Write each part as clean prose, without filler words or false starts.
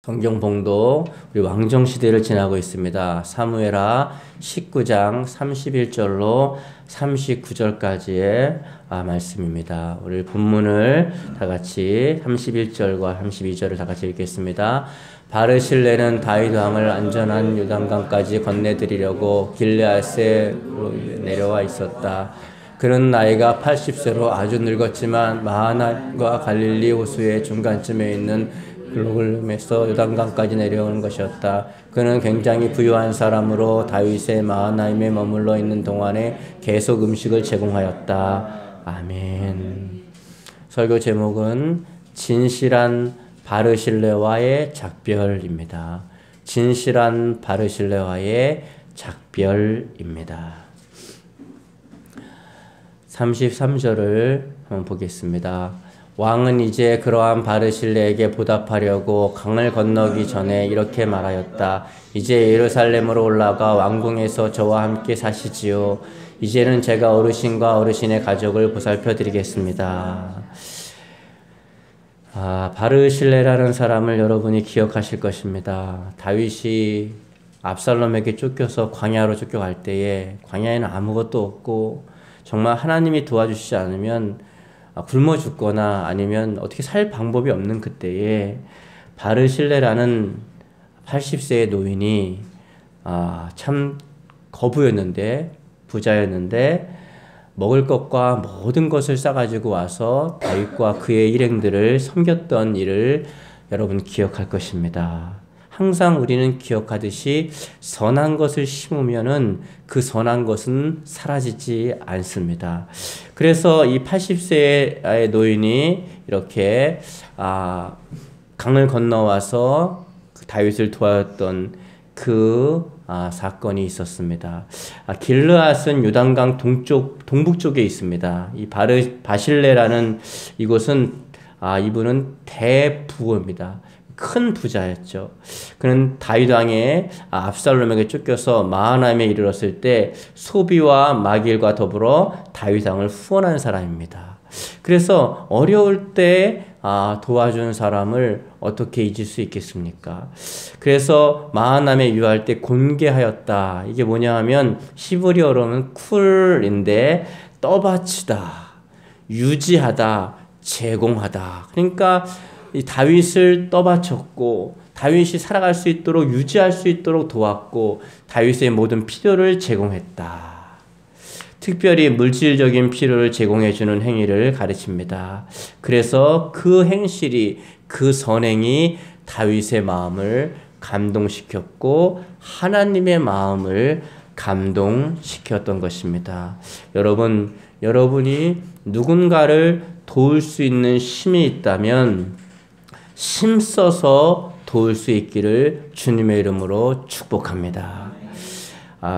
성경 봉독 우리 왕정 시대를 지나고 있습니다. 사무엘하 19장 31절로 39절까지의 말씀입니다. 우리 본문을 다 같이 31절과 32절을 다 같이 읽겠습니다. 바르실레는 다윗 왕을 안전한 요단강까지 건네드리려고 길르앗에 내려와 있었다. 그는 나이가 80세로 아주 늙었지만 마하나임과 갈릴리 호수의 중간쯤에 있는 글로글름에서 요단강까지 내려오는 것이었다. 그는 굉장히 부유한 사람으로 다윗의 마하나임에 머물러 있는 동안에 계속 음식을 제공하였다. 아멘. 설교 제목은 진실한 바르실레와의 작별입니다. 진실한 바르실레와의 작별입니다. 33절을 한번 보겠습니다. 왕은 이제 그러한 바르실레에게 보답하려고 강을 건너기 전에 이렇게 말하였다. 이제 예루살렘으로 올라가 왕궁에서 저와 함께 사시지요. 이제는 제가 어르신과 어르신의 가족을 보살펴 드리겠습니다. 바르실레라는 사람을 여러분이 기억하실 것입니다. 다윗이 압살롬에게 쫓겨서 광야로 쫓겨갈 때에 광야에는 아무것도 없고 정말 하나님이 도와주시지 않으면 굶어 죽거나 아니면 어떻게 살 방법이 없는 그때에 바르실레라는 80세의 노인이 참 거부였는데 부자였는데 먹을 것과 모든 것을 싸가지고 와서 다윗과 그의 일행들을 섬겼던 일을 여러분 기억할 것입니다. 항상 우리는 기억하듯이 선한 것을 심으면은 그 선한 것은 사라지지 않습니다. 그래서 이 80세의 노인이 이렇게 강을 건너와서 다윗을 도왔던 그 사건이 있었습니다. 길르앗은 요단강 동북쪽에 있습니다. 이 바실레라는 이곳은 이분은 대부호입니다. 큰 부자였죠. 그는 다윗 왕의 압살롬에게 쫓겨서 마하나임에 이르렀을 때 소비와 마길과 더불어 다윗 왕을 후원한 사람입니다. 그래서 어려울 때 도와준 사람을 어떻게 잊을 수 있겠습니까? 그래서 마하나임에 유할 때 곤개하였다. 이게 뭐냐 하면 히브리어로는 쿨인데 떠받치다, 유지하다, 제공하다. 그러니까 이 다윗을 떠받쳤고 다윗이 살아갈 수 있도록 유지할 수 있도록 도왔고 다윗의 모든 필요를 제공했다. 특별히 물질적인 필요를 제공해주는 행위를 가르칩니다. 그래서 그 행실이 그 선행이 다윗의 마음을 감동시켰고 하나님의 마음을 감동시켰던 것입니다. 여러분이 누군가를 도울 수 있는 힘이 있다면 힘써서 도울 수 있기를 주님의 이름으로 축복합니다.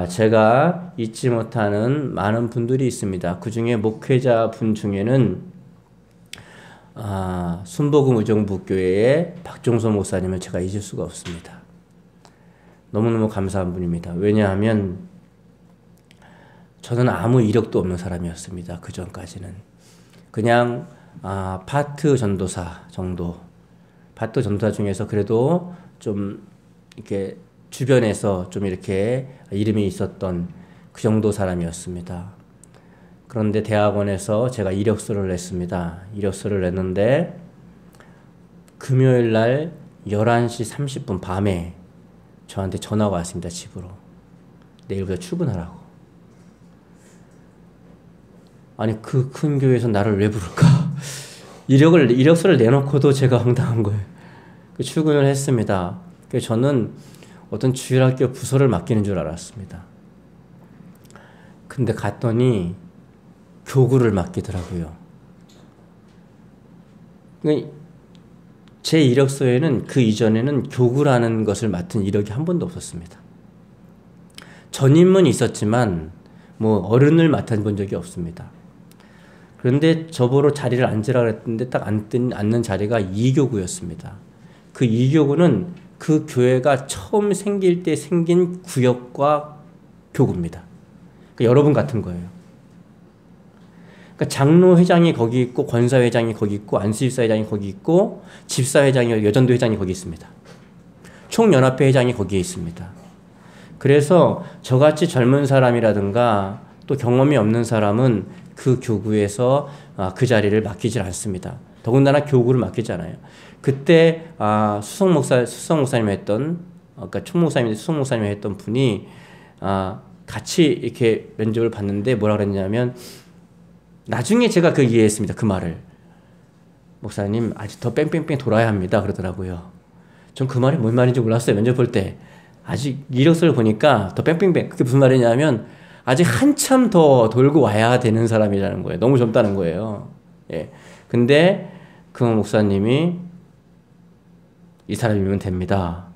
제가 잊지 못하는 많은 분들이 있습니다. 그 중에 목회자 분 중에는 순복음 의정부교회의 박종서 목사님을 제가 잊을 수가 없습니다. 너무너무 감사한 분입니다. 왜냐하면 저는 아무 이력도 없는 사람이었습니다. 그 전까지는 그냥 파트 전도사 정도, 파트 전도사 중에서 그래도 좀 이렇게 주변에서 좀 이렇게 이름이 있었던 그 정도 사람이었습니다. 그런데 대학원에서 제가 이력서를 냈습니다. 이력서를 냈는데 금요일 날 11시 30분 밤에 저한테 전화가 왔습니다. 집으로. 내일부터 출근하라고. 아니 그 큰 교회에서 나를 왜 부를까? 이력서를 내놓고도 제가 황당한 거예요. 출근을 했습니다. 그래서 저는 어떤 주일학교 부서를 맡기는 줄 알았습니다. 근데 갔더니 교구를 맡기더라고요. 제 이력서에는 그 이전에는 교구라는 것을 맡은 이력이 한 번도 없었습니다. 전임은 있었지만 어른을 맡아본 적이 없습니다. 그런데 저보러 자리를 앉으라 그랬는데 딱 앉는 자리가 2교구였습니다. 그 2교구는 그 교회가 처음 생길 때 생긴 구역과 교구입니다. 그러니까 여러분 같은 거예요. 그러니까 장로회장이 거기 있고 권사회장이 거기 있고 안수집사회장이 거기 있고 집사회장이 여전도회장이 거기 있습니다. 총연합회 회장이 거기에 있습니다. 그래서 저같이 젊은 사람이라든가 또 경험이 없는 사람은 그 교구에서 그 자리를 맡기질 않습니다. 더군다나 교구를 맡기잖아요. 그때 수석 목사님 했던, 그러니까 총목사님인데 수석 목사님 했던 분이 같이 이렇게 면접을 봤는데 뭐라 그랬냐면, 나중에 제가 그 이해했습니다. 그 말을. 목사님 아직 더 뺑뺑뺑 돌아야 합니다 그러더라고요. 전 그 말이 뭔 말인지 몰랐어요. 면접 볼 때. 아직 이력서를 보니까 더 뺑뺑뺑, 그게 무슨 말이냐면 아직 한참 더 돌고 와야 되는 사람이라는 거예요. 너무 젊다는 거예요. 예. 근데 그 목사님이 이 사람이면 됩니다,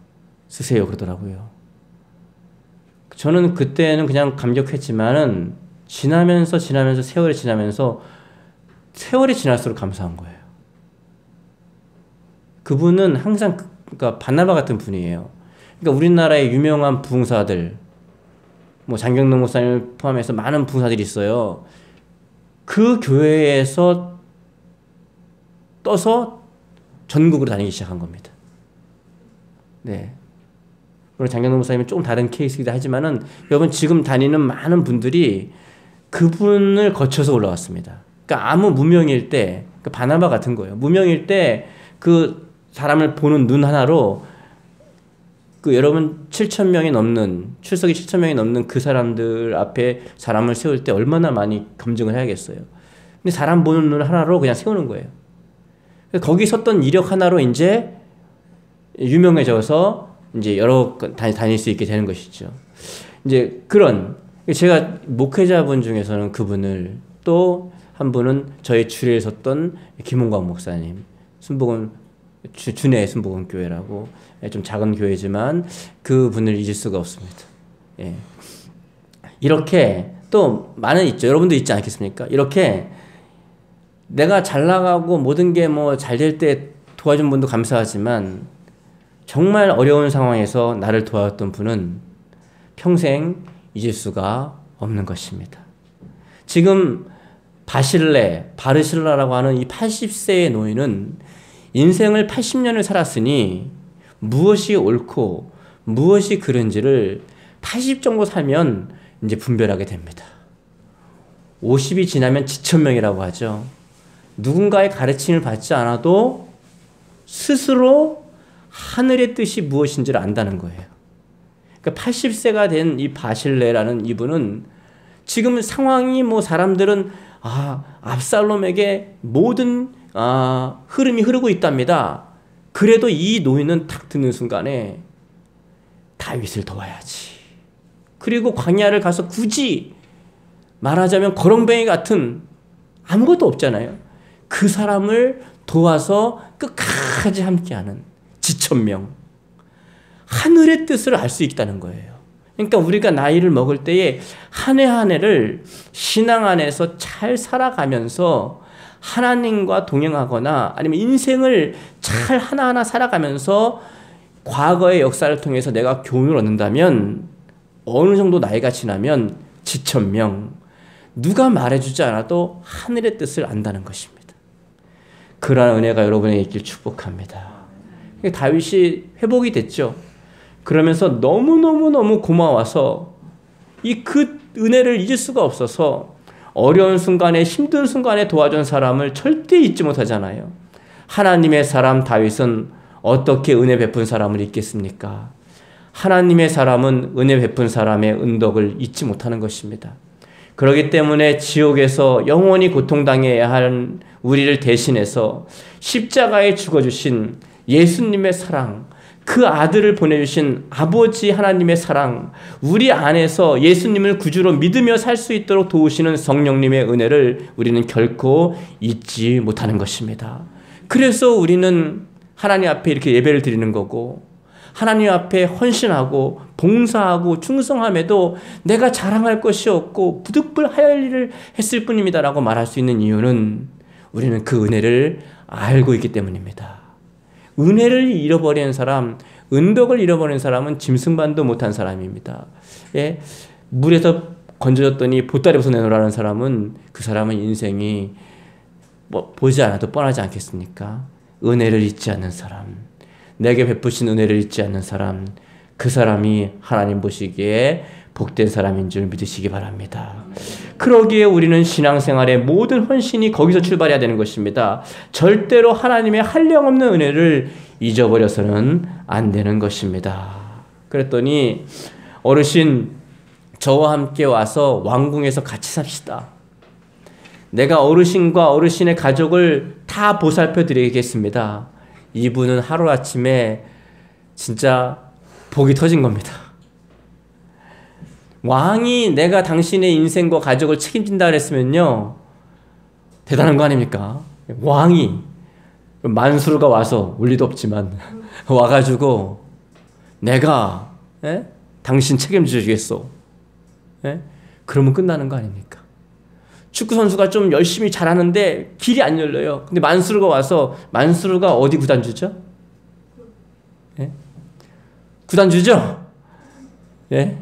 쓰세요 그러더라고요. 저는 그때는 그냥 감격했지만은 지나면서 세월이 지나면서 세월이 지날수록 감사한 거예요. 그분은 항상 그러니까 바나바 같은 분이에요. 그러니까 우리나라의 유명한 부흥사들, 뭐 장경동 목사님을 포함해서 많은 부흥사들이 있어요. 그 교회에서 떠서 전국으로 다니기 시작한 겁니다. 네. 물론 장경동 목사님은 조금 다른 케이스이기도 하지만은 여러분 지금 다니는 많은 분들이 그분을 거쳐서 올라왔습니다. 그러니까 아무 무명일 때, 그 바나바 같은 거예요. 무명일 때 그 사람을 보는 눈 하나로 그 여러분 7,000명이 넘는, 출석이 7,000명이 넘는 그 사람들 앞에 사람을 세울 때 얼마나 많이 검증을 해야겠어요. 근데 사람 보는 눈 하나로 그냥 세우는 거예요. 거기 섰던 이력 하나로 이제 유명해져서 이제 여러 다닐 수 있게 되는 것이죠. 이제 그런, 제가 목회자분 중에서는 그분을, 또 한 분은 저희 주례에 섰던 김홍광 목사님, 순복음 준의 순복음 교회라고 좀 작은 교회지만 그분을 잊을 수가 없습니다. 예. 이렇게 또 많은 있죠. 여러분도 있지 않겠습니까? 이렇게 내가 잘 나가고 모든 게 뭐 잘 될 때 도와준 분도 감사하지만 정말 어려운 상황에서 나를 도와줬던 분은 평생 잊을 수가 없는 것입니다. 지금 바르실라라고 하는 이 80세의 노인은 인생을 80년을 살았으니 무엇이 옳고 무엇이 그른지를 80 정도 살면 이제 분별하게 됩니다. 50이 지나면 지천명이라고 하죠. 누군가의 가르침을 받지 않아도 스스로 하늘의 뜻이 무엇인지를 안다는 거예요. 그러니까 80세가 된 이 바실레라는 이분은 지금 상황이 뭐 사람들은 압살롬에게 모든 흐름이 흐르고 있답니다. 그래도 이 노인은 탁 듣는 순간에 다윗을 도와야지. 그리고 광야를 가서 굳이 말하자면 거렁뱅이 같은 아무것도 없잖아요. 그 사람을 도와서 끝까지 함께하는 지천명. 하늘의 뜻을 알 수 있다는 거예요. 그러니까 우리가 나이를 먹을 때에 한 해 한 해를 신앙 안에서 잘 살아가면서 하나님과 동행하거나 아니면 인생을 잘 하나하나 살아가면서 과거의 역사를 통해서 내가 교훈을 얻는다면 어느 정도 나이가 지나면 지천명, 누가 말해주지 않아도 하늘의 뜻을 안다는 것입니다. 그러한 은혜가 여러분에게 있길 축복합니다. 다윗이 회복이 됐죠. 그러면서 너무너무 고마워서 그 은혜를 잊을 수가 없어서 어려운 순간에, 힘든 순간에 도와준 사람을 절대 잊지 못하잖아요. 하나님의 사람 다윗은 어떻게 은혜 베푼 사람을 잊겠습니까? 하나님의 사람은 은혜 베푼 사람의 은덕을 잊지 못하는 것입니다. 그렇기 때문에 지옥에서 영원히 고통당해야 할 우리를 대신해서 십자가에 죽어주신 예수님의 사랑, 그 아들을 보내주신 아버지 하나님의 사랑, 우리 안에서 예수님을 구주로 믿으며 살 수 있도록 도우시는 성령님의 은혜를 우리는 결코 잊지 못하는 것입니다. 그래서 우리는 하나님 앞에 이렇게 예배를 드리는 거고, 하나님 앞에 헌신하고 봉사하고 충성함에도 내가 자랑할 것이 없고 부득불하여야 할 일을 했을 뿐입니다라고 말할 수 있는 이유는 우리는 그 은혜를 알고 있기 때문입니다. 은혜를 잃어버리는 사람, 은덕을 잃어버리는 사람은 짐승반도 못한 사람입니다. 예? 물에서 건져졌더니 보따리 벗어 내놓으라는 사람은, 그 사람은 인생이 보지 않아도 뻔하지 않겠습니까? 은혜를 잊지 않는 사람, 내게 베푸신 은혜를 잊지 않는 사람, 그 사람이 하나님 보시기에 복된 사람인 줄 믿으시기 바랍니다. 그러기에 우리는 신앙생활의 모든 헌신이 거기서 출발해야 되는 것입니다. 절대로 하나님의 한량없는 은혜를 잊어버려서는 안 되는 것입니다. 그랬더니 어르신, 저와 함께 와서 왕궁에서 같이 삽시다. 내가 어르신과 어르신의 가족을 다 보살펴 드리겠습니다. 이분은 하루아침에 진짜 복이 터진 겁니다. 왕이 내가 당신의 인생과 가족을 책임진다 그랬으면요, 대단한 거 아닙니까? 왕이, 만수르가 와서 올 리도 없지만 와가지고 내가 당신 책임져 주겠소. 그러면 끝나는 거 아닙니까? 축구 선수가 좀 열심히 잘하는데 길이 안 열려요. 근데 만수르가 와서, 만수르가 어디 구단주죠? 구단주죠? 예?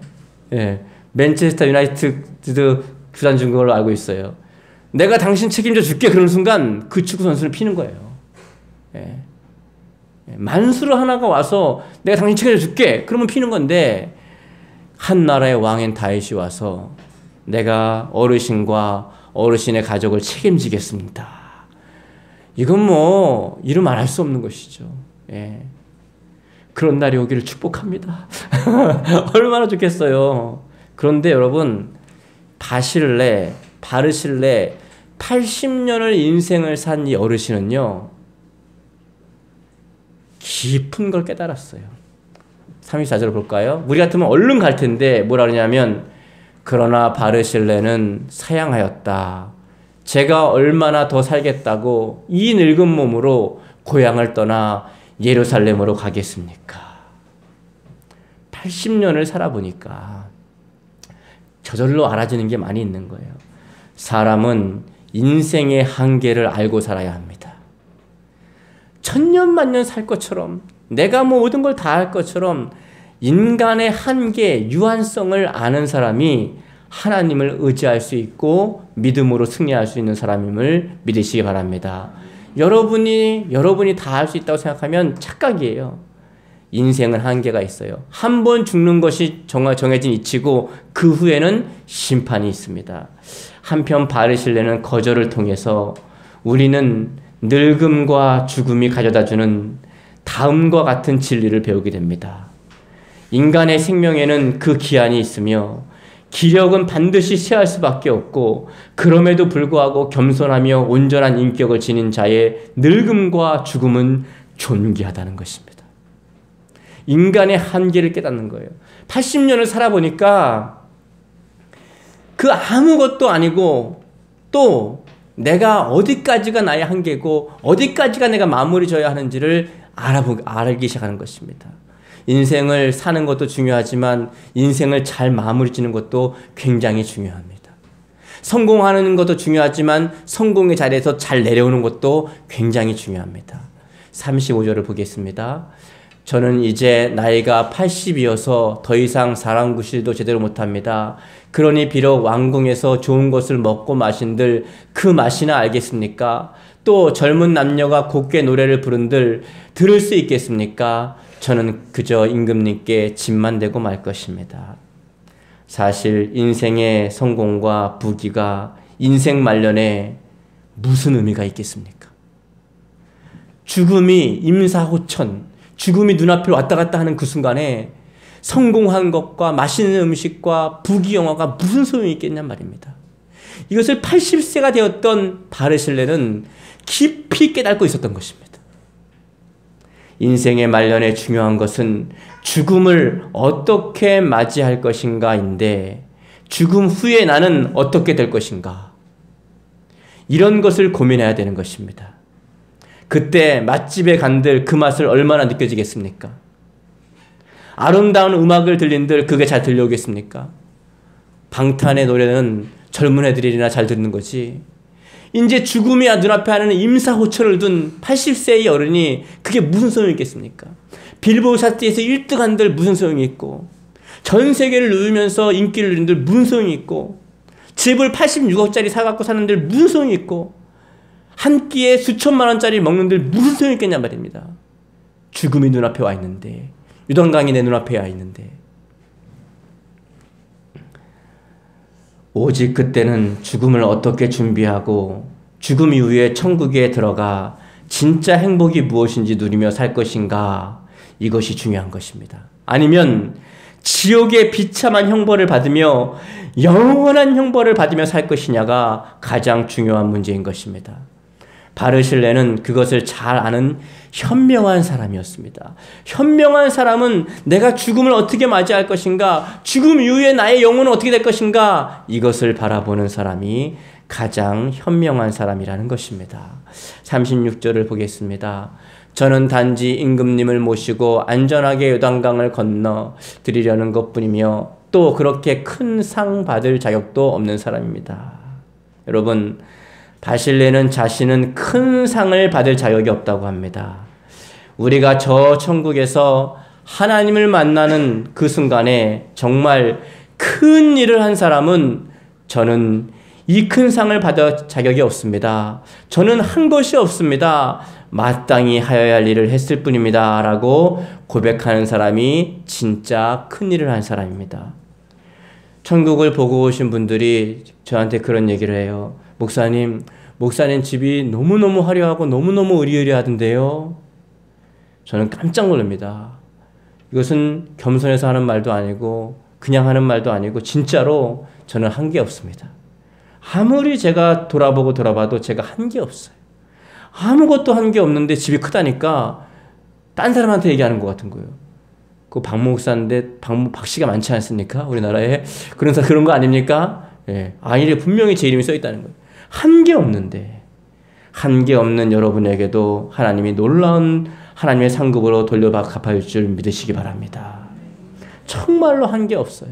예. 맨체스터 유나이티드 구단주인 걸로 알고 있어요. 내가 당신 책임져 줄게 그러는 순간 그 축구 선수는 피는 거예요. 예. 만수르 하나가 와서 내가 당신 책임져 줄게 그러면 피는 건데, 한 나라의 왕인 다윗이 와서 내가 어르신과 어르신의 가족을 책임지겠습니다. 이건 뭐 이루 말할 수 없는 것이죠. 예. 그런 날이 오기를 축복합니다. 얼마나 좋겠어요. 그런데 여러분, 바실레 80년을 인생을 산 이 어르신은요, 깊은 걸 깨달았어요. 34절을 볼까요? 우리 같으면 얼른 갈 텐데 뭐라 그러냐면, 그러나 바르실레는 사양하였다. 제가 얼마나 더 살겠다고 이 늙은 몸으로 고향을 떠나 예루살렘으로 가겠습니까? 80년을 살아보니까 저절로 알아지는 게 많이 있는 거예요. 사람은 인생의 한계를 알고 살아야 합니다. 천년만년 살 것처럼, 내가 뭐 모든 걸 다 할 것처럼 인간의 한계, 유한성을 아는 사람이 하나님을 의지할 수 있고 믿음으로 승리할 수 있는 사람임을 믿으시기 바랍니다. 여러분이 다 할 수 있다고 생각하면 착각이에요. 인생은 한계가 있어요. 한 번 죽는 것이 정해진 이치고 그 후에는 심판이 있습니다. 한편 바르실레는 거절을 통해서 우리는 늙음과 죽음이 가져다주는 다음과 같은 진리를 배우게 됩니다. 인간의 생명에는 그 기한이 있으며 기력은 반드시 쇠할 수밖에 없고, 그럼에도 불구하고 겸손하며 온전한 인격을 지닌 자의 늙음과 죽음은 존귀하다는 것입니다. 인간의 한계를 깨닫는 거예요. 80년을 살아보니까 그 아무것도 아니고, 또 내가 어디까지가 나의 한계고 어디까지가 내가 마무리 져야 하는지를 알기 시작하는 것입니다. 인생을 사는 것도 중요하지만 인생을 잘 마무리 짓는 것도 굉장히 중요합니다. 성공하는 것도 중요하지만 성공의 자리에서 잘 내려오는 것도 굉장히 중요합니다. 35절을 보겠습니다. 저는 이제 나이가 80이어서 더 이상 사람 구실도 제대로 못합니다. 그러니 비록 왕궁에서 좋은 것을 먹고 마신들 그 맛이나 알겠습니까? 또 젊은 남녀가 곱게 노래를 부른들 들을 수 있겠습니까? 저는 그저 임금님께 짐만 되고 말 것입니다. 사실 인생의 성공과 부귀가 인생 말년에 무슨 의미가 있겠습니까? 죽음이 임사호천, 죽음이 눈앞에 왔다 갔다 하는 그 순간에 성공한 것과 맛있는 음식과 부귀영화가 무슨 소용이 있겠냔 말입니다. 이것을 80세가 되었던 바르실레는 깊이 깨닫고 있었던 것입니다. 인생의 말년에 중요한 것은 죽음을 어떻게 맞이할 것인가인데, 죽음 후에 나는 어떻게 될 것인가, 이런 것을 고민해야 되는 것입니다. 그때 맛집에 간들 그 맛을 얼마나 느껴지겠습니까? 아름다운 음악을 들린들 그게 잘 들려오겠습니까? 방탄의 노래는 젊은 애들이나 잘 듣는 거지, 이제 죽음이 눈앞에 하는 임사호철을 둔 80세의 어른이 그게 무슨 소용이 있겠습니까? 빌보드 차트에서 1등 한들 무슨 소용이 있고, 전 세계를 누르면서 인기를 누린들 무슨 소용이 있고, 집을 86억짜리 사갖고 사는들 무슨 소용이 있고, 한 끼에 수천만 원짜리 먹는들 무슨 소용이 있겠냐 말입니다. 죽음이 눈앞에 와 있는데, 요단강이 내 눈앞에 와 있는데, 오직 그때는 죽음을 어떻게 준비하고 죽음 이후에 천국에 들어가 진짜 행복이 무엇인지 누리며 살 것인가, 이것이 중요한 것입니다. 아니면 지옥의 비참한 형벌을 받으며 영원한 형벌을 받으며 살 것이냐가 가장 중요한 문제인 것입니다. 바르실레는 그것을 잘 아는 현명한 사람이었습니다. 현명한 사람은 내가 죽음을 어떻게 맞이할 것인가, 죽음 이후에 나의 영혼은 어떻게 될 것인가, 이것을 바라보는 사람이 가장 현명한 사람이라는 것입니다. 36절을 보겠습니다. 저는 단지 임금님을 모시고 안전하게 요단강을 건너 드리려는 것뿐이며 또 그렇게 큰 상 받을 자격도 없는 사람입니다. 여러분, 바실레는 자신은 큰 상을 받을 자격이 없다고 합니다. 우리가 저 천국에서 하나님을 만나는 그 순간에 정말 큰 일을 한 사람은 저는 이 큰 상을 받을 자격이 없습니다. 저는 한 것이 없습니다. 마땅히 하여야 할 일을 했을 뿐입니다. 라고 고백하는 사람이 진짜 큰 일을 한 사람입니다. 천국을 보고 오신 분들이 저한테 그런 얘기를 해요. 목사님 집이 너무너무 화려하고 너무너무 의리의리하던데요. 저는 깜짝 놀랍니다. 이것은 겸손해서 하는 말도 아니고 그냥 하는 말도 아니고 진짜로 저는 한 게 없습니다. 아무리 제가 돌아봐도 제가 한 게 없어요. 아무것도 한 게 없는데 집이 크다니까 딴 사람한테 얘기하는 것 같은 거예요. 그 박 목사인데 박씨가 많지 않습니까? 우리나라에. 그런 거 아닙니까? 예. 아이에 분명히 제 이름이 써 있다는 거예요. 한 게 없는데, 한 게 없는 여러분에게도 하나님이 놀라운 하나님의 상급으로 돌려받아 갚아줄 줄 믿으시기 바랍니다. 정말로 한 게 없어요.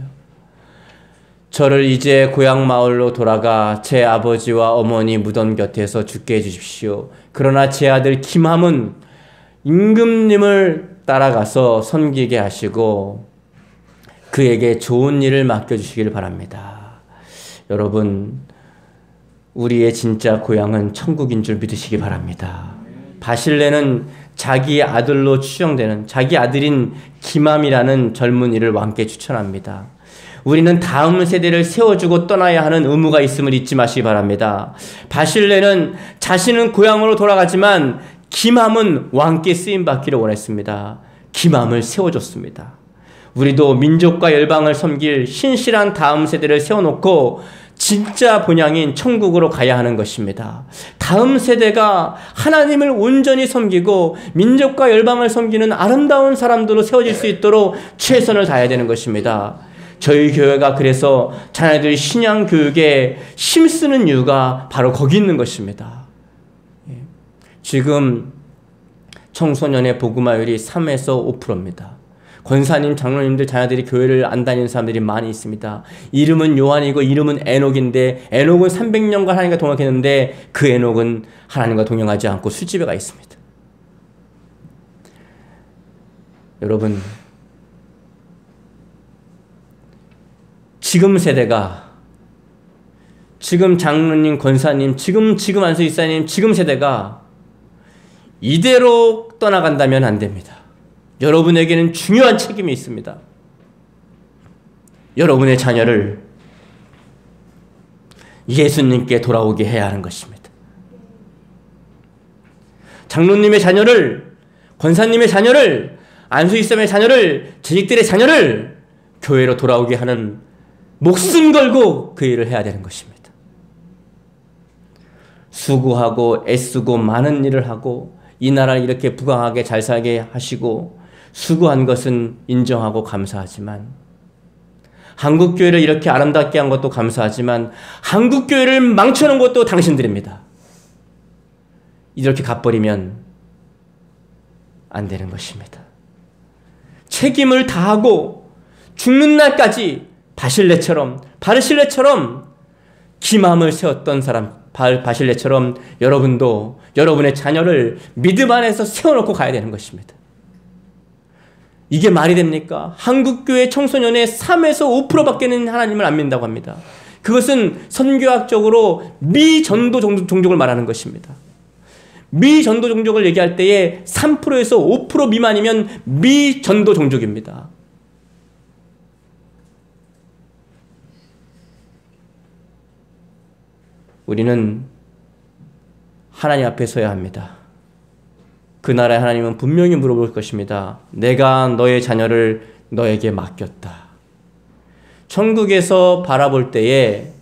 저를 이제 고향 마을로 돌아가 제 아버지와 어머니 무덤 곁에서 죽게 해주십시오. 그러나 제 아들 김함은 임금님을 따라가서 섬기게 하시고 그에게 좋은 일을 맡겨주시기를 바랍니다. 여러분, 우리의 진짜 고향은 천국인 줄 믿으시기 바랍니다. 바실레는 자기 아들로 추정되는 자기 아들인 김함이라는 젊은이를 왕께 추천합니다. 우리는 다음 세대를 세워주고 떠나야 하는 의무가 있음을 잊지 마시기 바랍니다. 바실레는 자신은 고향으로 돌아가지만 김함은 왕께 쓰임받기를 원했습니다. 김함을 세워줬습니다. 우리도 민족과 열방을 섬길 신실한 다음 세대를 세워놓고 진짜 본향인 천국으로 가야 하는 것입니다. 다음 세대가 하나님을 온전히 섬기고 민족과 열방을 섬기는 아름다운 사람들로 세워질 수 있도록 최선을 다해야 되는 것입니다. 저희 교회가 그래서 자녀들이 신앙 교육에 힘쓰는 이유가 바로 거기 있는 것입니다. 지금 청소년의 복음화율이 3에서 5%입니다. 권사님, 장로님들 자녀들이 교회를 안 다니는 사람들이 많이 있습니다. 이름은 요한이고 이름은 에녹인데 에녹은 300년간 하나님과 동행했는데 그 에녹은 하나님과 동행하지 않고 술집에 가 있습니다. 여러분, 지금 세대가, 지금 장로님, 권사님, 지금 안수 이사님, 지금 세대가 이대로 떠나간다면 안 됩니다. 여러분에게는 중요한 책임이 있습니다. 여러분의 자녀를 예수님께 돌아오게 해야 하는 것입니다. 장로님의 자녀를, 권사님의 자녀를, 안수 이사님의 자녀를, 재직들의 자녀를 교회로 돌아오게 하는 목숨 걸고 그 일을 해야 되는 것입니다. 수고하고 애쓰고 많은 일을 하고 이 나라를 이렇게 부강하게 잘 살게 하시고 수고한 것은 인정하고 감사하지만, 한국교회를 이렇게 아름답게 한 것도 감사하지만 한국교회를 망쳐놓은 것도 당신들입니다. 이렇게 갚버리면 안 되는 것입니다. 책임을 다하고 죽는 날까지 바르실레처럼 기맘을 세웠던 사람, 바실레처럼 여러분도 여러분의 자녀를 믿음 안에서 세워놓고 가야 되는 것입니다. 이게 말이 됩니까? 한국교회 청소년의 3에서 5%밖에는 하나님을 안 믿는다고 합니다. 그것은 선교학적으로 미전도 종족을 말하는 것입니다. 미전도 종족을 얘기할 때에 3%에서 5% 미만이면 미전도 종족입니다. 우리는 하나님 앞에 서야 합니다. 그 나라의 하나님은 분명히 물어볼 것입니다. 내가 너의 자녀를 너에게 맡겼다. 천국에서 바라볼 때에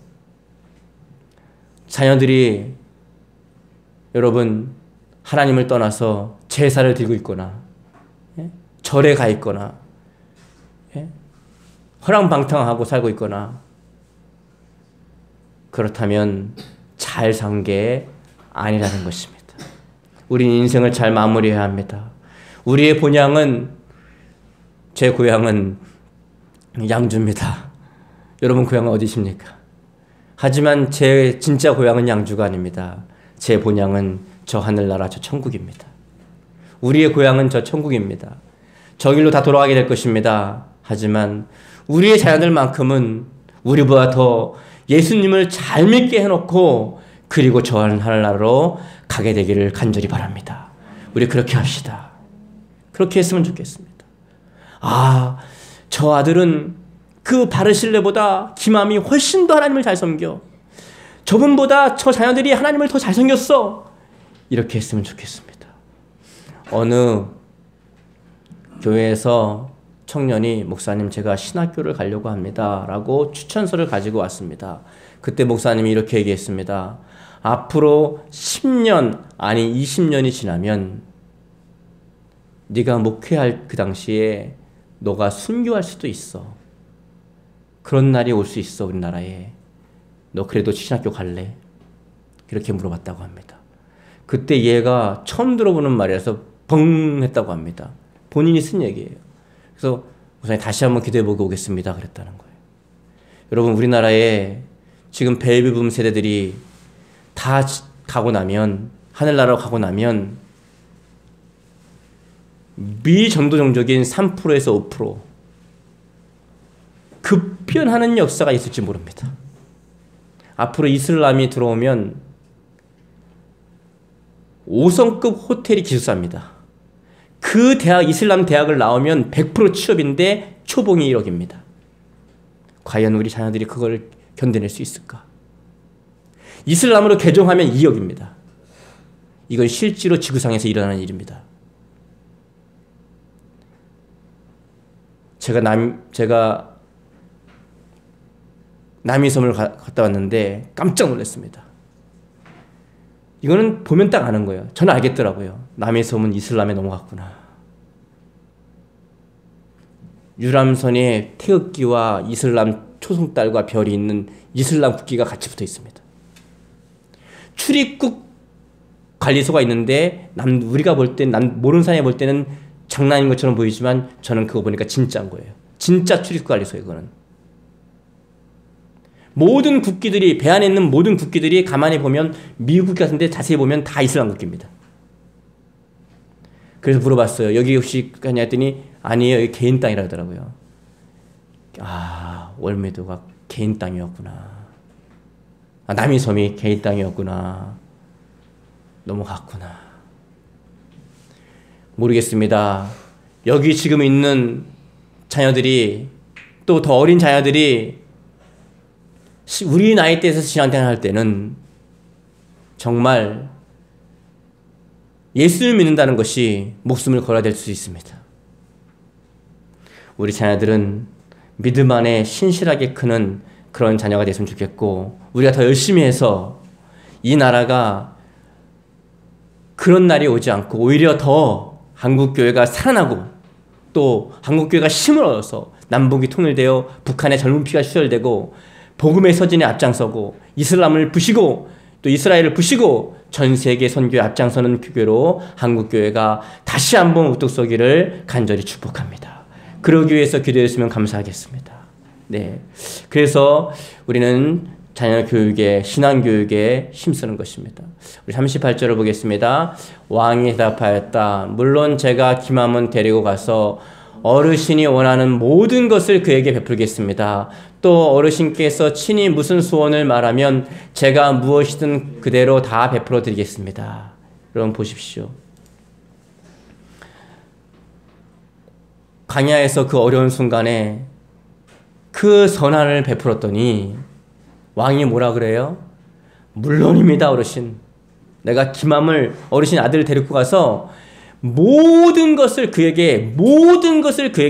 자녀들이 여러분 하나님을 떠나서 제사를 드리고 있거나 절에 가 있거나 허랑방탕하고 살고 있거나 그렇다면 잘 산 게 아니라는 것입니다. 우리는 인생을 잘 마무리해야 합니다. 우리의 본향은, 제 고향은 양주입니다. 여러분 고향은 어디십니까? 하지만 제 진짜 고향은 양주가 아닙니다. 제 본향은 저 하늘나라 저 천국입니다. 우리의 고향은 저 천국입니다. 저 길로 다 돌아가게 될 것입니다. 하지만 우리의 자녀들만큼은 우리보다 더 예수님을 잘 믿게 해놓고 그리고 저 하늘나라로 가게 되기를 간절히 바랍니다. 우리 그렇게 합시다. 그렇게 했으면 좋겠습니다. 아, 저 아들은 그 바르실레보다 기맘이 훨씬 더 하나님을 잘 섬겨. 저분보다 저 자녀들이 하나님을 더 잘 섬겼어. 이렇게 했으면 좋겠습니다. 어느 교회에서 청년이 목사님 제가 신학교를 가려고 합니다 라고 추천서를 가지고 왔습니다. 그때 목사님이 이렇게 얘기했습니다. 앞으로 10년 아니 20년이 지나면 네가 목회할 그 당시에 너가 순교할 수도 있어. 그런 날이 올 수 있어 우리나라에. 너 그래도 신학교 갈래? 이렇게 물어봤다고 합니다. 그때 얘가 처음 들어보는 말이라서 벙 했다고 합니다. 본인이 쓴 얘기예요. 그래서 우선 다시 한번 기도해보고 오겠습니다 그랬다는 거예요. 여러분 우리나라에 지금 베이비붐 세대들이 다 가고 나면 하늘나라로 가고 나면 미전도 종족인 3%에서 5% 급변하는 역사가 있을지 모릅니다. 앞으로 이슬람이 들어오면 5성급 호텔이 기숙사입니다. 그 대학, 이슬람 대학을 나오면 100% 취업인데 초봉이 1억입니다. 과연 우리 자녀들이 그걸 견뎌낼 수 있을까? 이슬람으로 개종하면 2억입니다. 이건 실제로 지구상에서 일어나는 일입니다. 제가 남이섬을 갔다 왔는데 깜짝 놀랐습니다. 이거는 보면 딱 아는 거예요. 저는 알겠더라고요. 남이섬은 이슬람에 넘어갔구나. 유람선에 태극기와 이슬람 초승달과 별이 있는 이슬람 국기가 같이 붙어 있습니다. 출입국 관리소가 있는데 우리가 볼 때, 모르는 사람이 볼 때는 장난인 것처럼 보이지만 저는 그거 보니까 진짜인 거예요. 진짜 출입국 관리소예요, 그거는. 모든 국기들이, 배 안에 있는 모든 국기들이 가만히 보면 미국 국기 같은데 자세히 보면 다 이슬람 국기입니다. 그래서 물어봤어요. 여기 혹시 가냐 했더니 아니에요. 여기 개인 땅이라 하더라고요. 아, 월미도가 개인 땅이었구나. 아, 남이섬이 개인 땅이었구나. 넘어갔구나. 모르겠습니다. 여기 지금 있는 자녀들이 또 더 어린 자녀들이 우리 나이대에서 신앙생활 할 때는 정말 예수를 믿는다는 것이 목숨을 걸어야 될 수 있습니다. 우리 자녀들은 믿음 안에 신실하게 크는 그런 자녀가 됐으면 좋겠고 우리가 더 열심히 해서 이 나라가 그런 날이 오지 않고 오히려 더 한국교회가 살아나고 또 한국교회가 힘을 얻어서 남북이 통일되어 북한의 젊은 피가 수혈되고 복음의 서진에 앞장서고 이슬람을 부시고 또 이스라엘을 부시고 전 세계 선교에 앞장서는 교회로 한국교회가 다시 한번 우뚝 서기를 간절히 축복합니다. 그러기 위해서 기도했으면 감사하겠습니다. 네, 그래서 우리는 자녀 교육에, 신앙 교육에 힘쓰는 것입니다. 우리 38절을 보겠습니다. 왕이 대답하였다. 물론 제가 기맘은 데리고 가서 어르신이 원하는 모든 것을 그에게 베풀겠습니다. 또 어르신께서 친히 무슨 소원을 말하면 제가 무엇이든 그대로 다 베풀어 드리겠습니다. 여러분 보십시오. 광야에서 그 어려운 순간에 그 선한을 베풀었더니 왕이 뭐라 그래요? 물론입니다, 어르신. 내가 기맘을 어르신 아들을 데리고 가서 모든 것을 그에게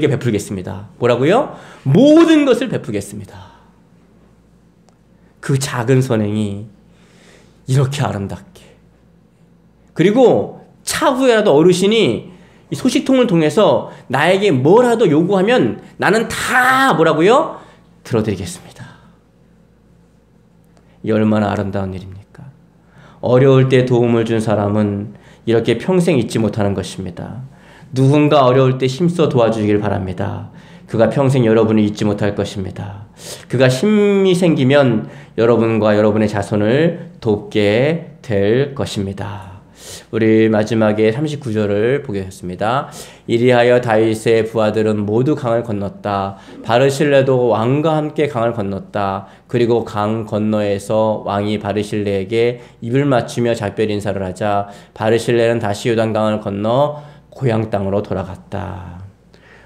베풀겠습니다. 뭐라고요? 모든 것을 베풀겠습니다. 그 작은 선행이 이렇게 아름답게. 그리고 차후에라도 어르신이 이 소식통을 통해서 나에게 뭐라도 요구하면 나는 다 뭐라고요? 들어드리겠습니다. 이 얼마나 아름다운 일입니까? 어려울 때 도움을 준 사람은 이렇게 평생 잊지 못하는 것입니다. 누군가 어려울 때 힘써 도와주길 바랍니다. 그가 평생 여러분을 잊지 못할 것입니다. 그가 힘이 생기면 여러분과 여러분의 자손을 돕게 될 것입니다. 우리 마지막에 39절을 보겠습니다. 이리하여 다윗의 부하들은 모두 강을 건넜다. 바르실레도 왕과 함께 강을 건넜다. 그리고 강 건너에서 왕이 바르실레에게 입을 맞추며 작별 인사를 하자 바르실레는 다시 요단강을 건너 고향 땅으로 돌아갔다.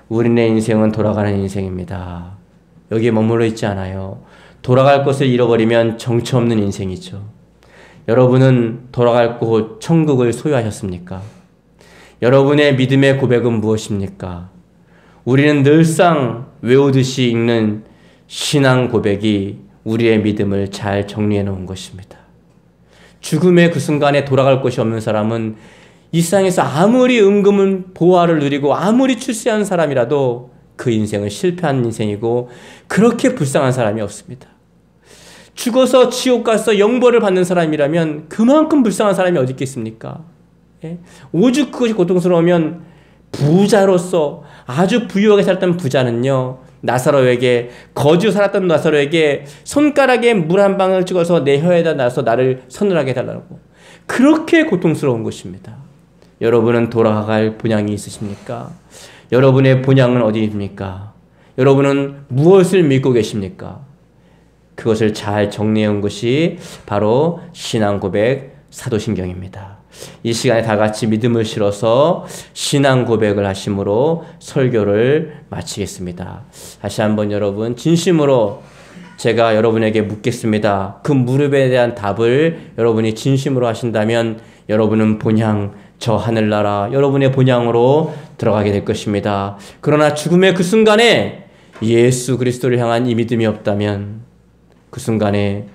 우리네 인생은 돌아가는 인생입니다. 여기에 머물러 있지 않아요. 돌아갈 것을 잃어버리면 정처 없는 인생이죠. 여러분은 돌아갈 곳 천국을 소유하셨습니까? 여러분의 믿음의 고백은 무엇입니까? 우리는 늘상 외우듯이 읽는 신앙 고백이 우리의 믿음을 잘 정리해 놓은 것입니다. 죽음의 그 순간에 돌아갈 곳이 없는 사람은 이 세상에서 아무리 은금은 보화를 누리고 아무리 출세한 사람이라도 그 인생은 실패한 인생이고 그렇게 불쌍한 사람이 없습니다. 죽어서 지옥 가서 영벌을 받는 사람이라면 그만큼 불쌍한 사람이 어디 있겠습니까? 예? 오죽 그것이 고통스러우면 부자로서 아주 부유하게 살았던 부자는요, 나사로에게, 거지로 살았던 나사로에게 손가락에 물 한 방울 찍어서 내 혀에다 놔서 나를 서늘하게 해달라고. 그렇게 고통스러운 것입니다. 여러분은 돌아갈 본향이 있으십니까? 여러분의 본향은 어디입니까? 여러분은 무엇을 믿고 계십니까? 그것을 잘 정리해 온 것이 바로 신앙 고백 사도신경입니다. 이 시간에 다 같이 믿음을 실어서 신앙 고백을 하심으로 설교를 마치겠습니다. 다시 한번 여러분 진심으로 제가 여러분에게 묻겠습니다. 그 무릎에 대한 답을 여러분이 진심으로 하신다면 여러분은 본향, 저 하늘나라 여러분의 본향으로 들어가게 될 것입니다. 그러나 죽음의 그 순간에 예수 그리스도를 향한 이 믿음이 없다면 그 순간에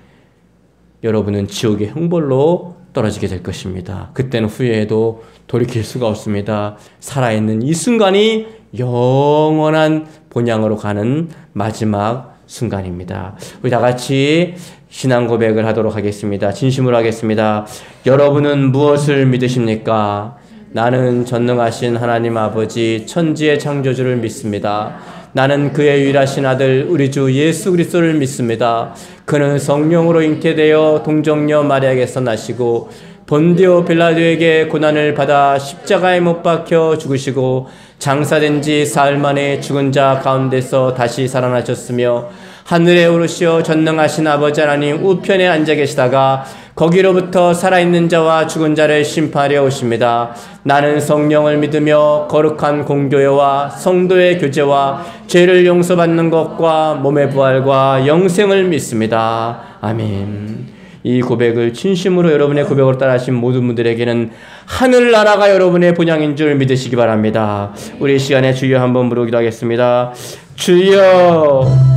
여러분은 지옥의 형벌로 떨어지게 될 것입니다. 그때는 후회해도 돌이킬 수가 없습니다. 살아있는 이 순간이 영원한 본향으로 가는 마지막 순간입니다. 우리 다 같이 신앙 고백을 하도록 하겠습니다. 진심으로 하겠습니다. 여러분은 무엇을 믿으십니까? 나는 전능하신 하나님 아버지 천지의 창조주를 믿습니다. 나는 그의 유일하신 아들 우리 주 예수 그리스도를 믿습니다. 그는 성령으로 잉태되어 동정녀 마리아에게서 나시고 본디오 빌라도에게 고난을 받아 십자가에 못 박혀 죽으시고 장사된 지 사흘 만에 죽은 자 가운데서 다시 살아나셨으며 하늘에 오르시어 전능하신 아버지 하나님 우편에 앉아 계시다가 거기로부터 살아있는 자와 죽은 자를 심판하려 오십니다. 나는 성령을 믿으며 거룩한 공교회와 성도의 교제와 죄를 용서받는 것과 몸의 부활과 영생을 믿습니다. 아멘. 이 고백을 진심으로 여러분의 고백으로 따라하신 모든 분들에게는 하늘나라가 여러분의 본향인 줄 믿으시기 바랍니다. 우리 이 시간에 주여 한번 부르기도 하겠습니다. 주여